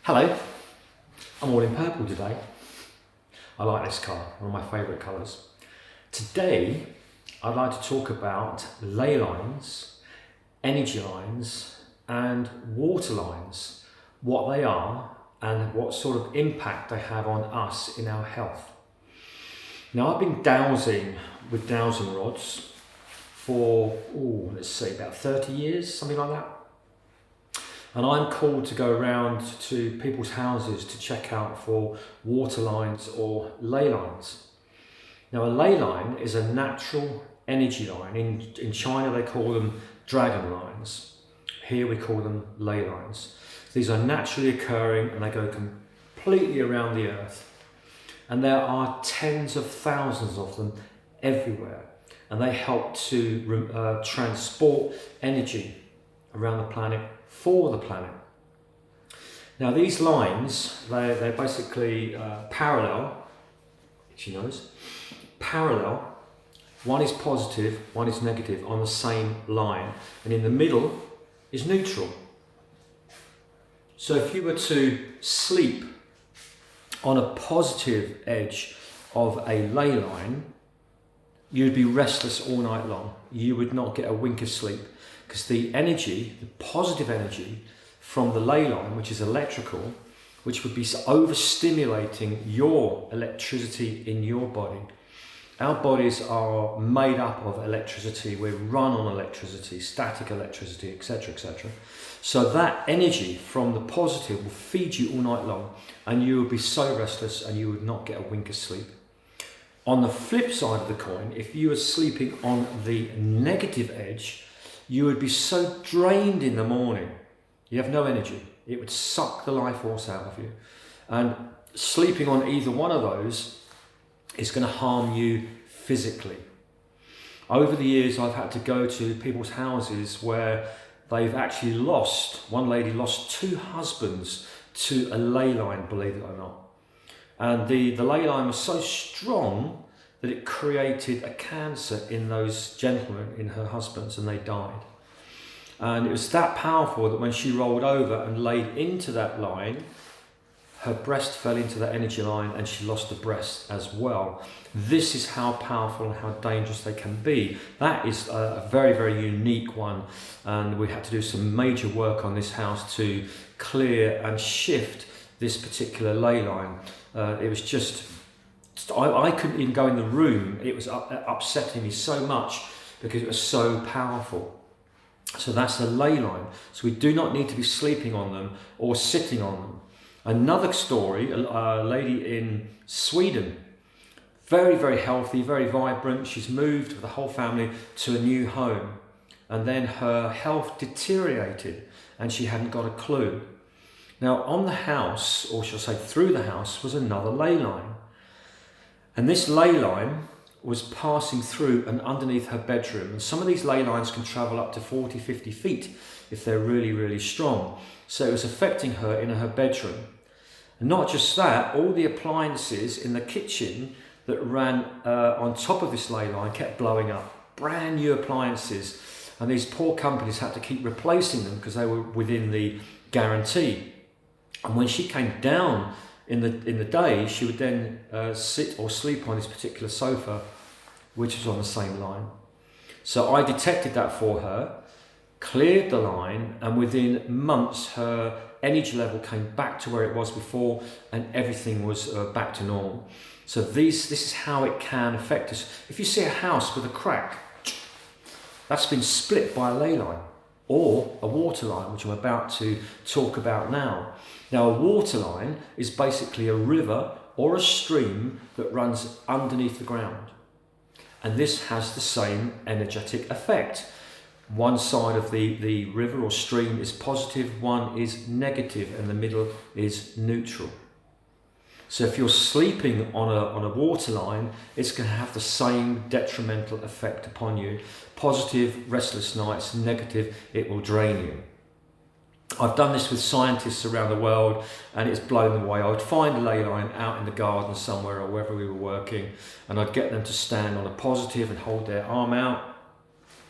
Hello, I'm all in purple today. I like this colour, one of my favourite colours. Today, I'd like to talk about ley lines, energy lines and water lines, what they are and what sort of impact they have on us in our health. Now, I've been dowsing with dowsing rods for, let's say about 30 years, something like that. And I'm called to go around to people's houses to check out for water lines or ley lines. Now, a ley line is a natural energy line. In China, they call them dragon lines. Here we call them ley lines. These are naturally occurring and they go completely around the earth. And there are tens of thousands of them everywhere. And they help to transport energy around the planet for the planet. Now, these lines, they're basically parallel, itchy nose, parallel. One is positive, one is negative on the same line, and in the middle is neutral. So if you were to sleep on a positive edge of a ley line, you'd be restless all night long. You would not get a wink of sleep because the energy, the positive energy from the ley line, which is electrical, which would be overstimulating your electricity in your body. Our bodies are made up of electricity. We run on electricity, static electricity, etc., etc. So that energy from the positive will feed you all night long and you would be so restless and you would not get a wink of sleep. On the flip side of the coin, if you were sleeping on the negative edge, you would be so drained in the morning. You have no energy. It would suck the life force out of you. And sleeping on either one of those is going to harm you physically. Over the years, I've had to go to people's houses where they've actually lost, one lady lost 2 husbands to a ley line, believe it or not. And the ley line was so strong that it created a cancer in those gentlemen, in her husbands, and they died. And it was that powerful that when she rolled over and laid into that line, her breast fell into that energy line and she lost a breast as well. This is how powerful and how dangerous they can be. That is a very, very unique one. And we had to do some major work on this house to clear and shift this particular ley line. It was just, I couldn't even go in the room. It was upsetting me so much because it was so powerful. So that's a ley line. So we do not need to be sleeping on them or sitting on them. Another story, a lady in Sweden, very, very healthy, very vibrant. She's moved with the whole family to a new home. And then her health deteriorated and she hadn't got a clue. Now, on the house, or shall I say through the house, was another ley line. And this ley line was passing through and underneath her bedroom. And some of these ley lines can travel up to 40, 50 feet if they're really, really strong. So it was affecting her in her bedroom. And not just that, all the appliances in the kitchen that ran on top of this ley line kept blowing up. Brand new appliances. And these poor companies had to keep replacing them because they were within the guarantee. And when she came down in the day, she would then sit or sleep on this particular sofa, which was on the same line. So I detected that for her, cleared the line, and within months her energy level came back to where it was before and everything was back to normal. So this is how it can affect us. If you see a house with a crack, that's been split by a ley line or a water line, which I'm about to talk about now. Now, a water line is basically a river or a stream that runs underneath the ground. And this has the same energetic effect. One side of the river or stream is positive, one is negative, and the middle is neutral. So if you're sleeping on a water line, it's going to have the same detrimental effect upon you. Positive, restless nights; negative, it will drain you. I've done this with scientists around the world and it's blown them away. I would find a ley line out in the garden somewhere or wherever we were working, and I'd get them to stand on a positive and hold their arm out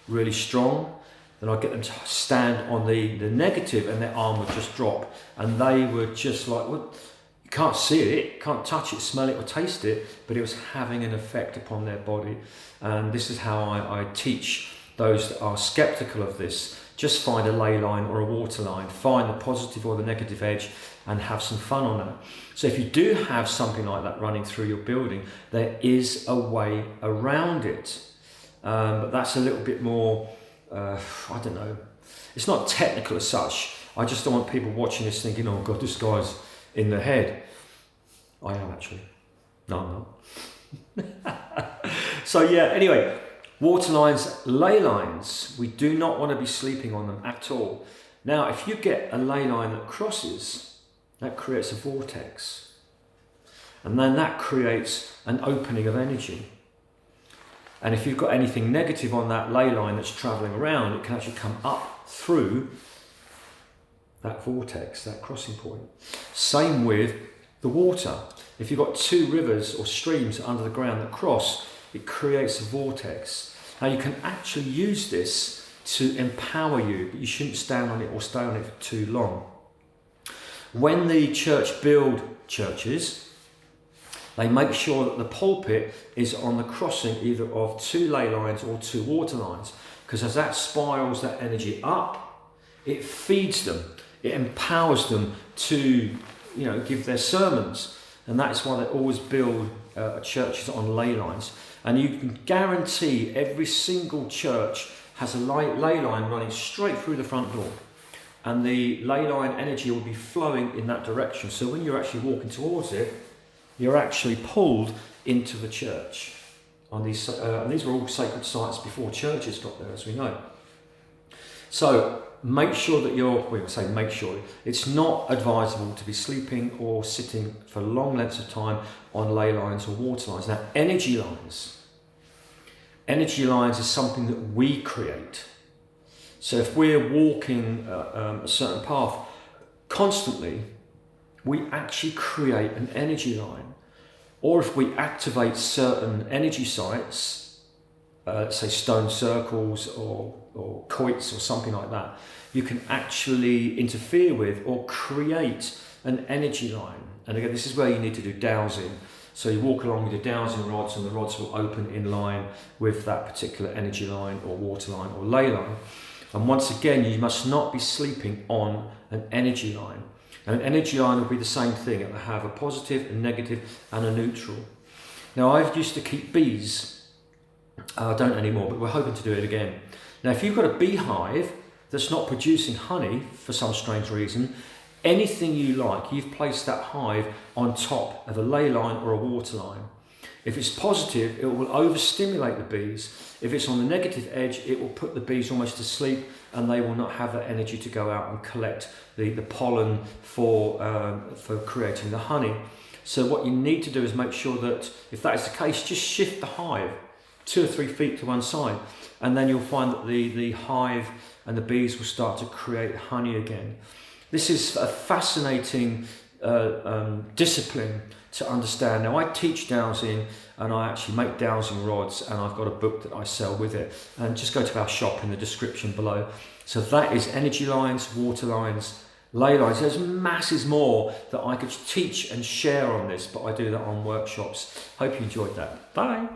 really strong, then I'd get them to stand on the negative and their arm would just drop. And they were just like, well, you can't see it, can't touch it, smell it or taste it, but it was having an effect upon their body. And this is how I teach those that are skeptical of this. Just find a ley line or a water line, find the positive or the negative edge and have some fun on that. So if you do have something like that running through your building, there is a way around it. But that's a little bit more, I don't know, it's not technical as such. I just don't want people watching this thinking, oh God, this guy's in the head. I am actually. No, I'm not. So yeah, anyway, water lines, ley lines, we do not want to be sleeping on them at all. Now, if you get a ley line that crosses, that creates a vortex. And then that creates an opening of energy. And if you've got anything negative on that ley line that's travelling around, it can actually come up through that vortex, that crossing point. Same with the water. If you've got two rivers or streams under the ground that cross, it creates a vortex. Now you can actually use this to empower you, but you shouldn't stand on it or stay on it for too long. When the church build churches, they make sure that the pulpit is on the crossing either of two ley lines or two water lines, because as that spirals that energy up, it feeds them, it empowers them to, give their sermons. And that's why they always build churches on ley lines. And you can guarantee every single church has a ley line running straight through the front door. And the ley line energy will be flowing in that direction. So when you're actually walking towards it, you're actually pulled into the church. And these were all sacred sites before churches got there, as we know. So make sure that make sure, it's not advisable to be sleeping or sitting for long lengths of time on ley lines or water lines. Now, energy lines is something that we create. So if we're walking a certain path constantly, we actually create an energy line. Or if we activate certain energy sites, say stone circles or quoits or something like that, you can actually interfere with or create an energy line. And again, this is where you need to do dowsing. So you walk along with your dowsing rods and the rods will open in line with that particular energy line or water line or ley line. And once again, you must not be sleeping on an energy line. And an energy line will be the same thing. It will have a positive, a negative and a neutral. Now, I've used to keep bees. I don't anymore, but we're hoping to do it again. Now, if you've got a beehive that's not producing honey for some strange reason, anything you like, you've placed that hive on top of a ley line or a water line. If it's positive, it will overstimulate the bees. If it's on the negative edge, it will put the bees almost to sleep and they will not have that energy to go out and collect the pollen for creating the honey. So what you need to do is make sure that if that is the case, just shift the hive 2 or 3 feet to one side, and then you'll find that the hive and the bees will start to create honey again. This is a fascinating discipline to understand. Now, I teach dowsing and I actually make dowsing rods, and I've got a book that I sell with it, and just go to our shop in the description below. So that is energy lines, water lines, ley lines. There's masses more that I could teach and share on this, but I do that on workshops. Hope you enjoyed that. Bye.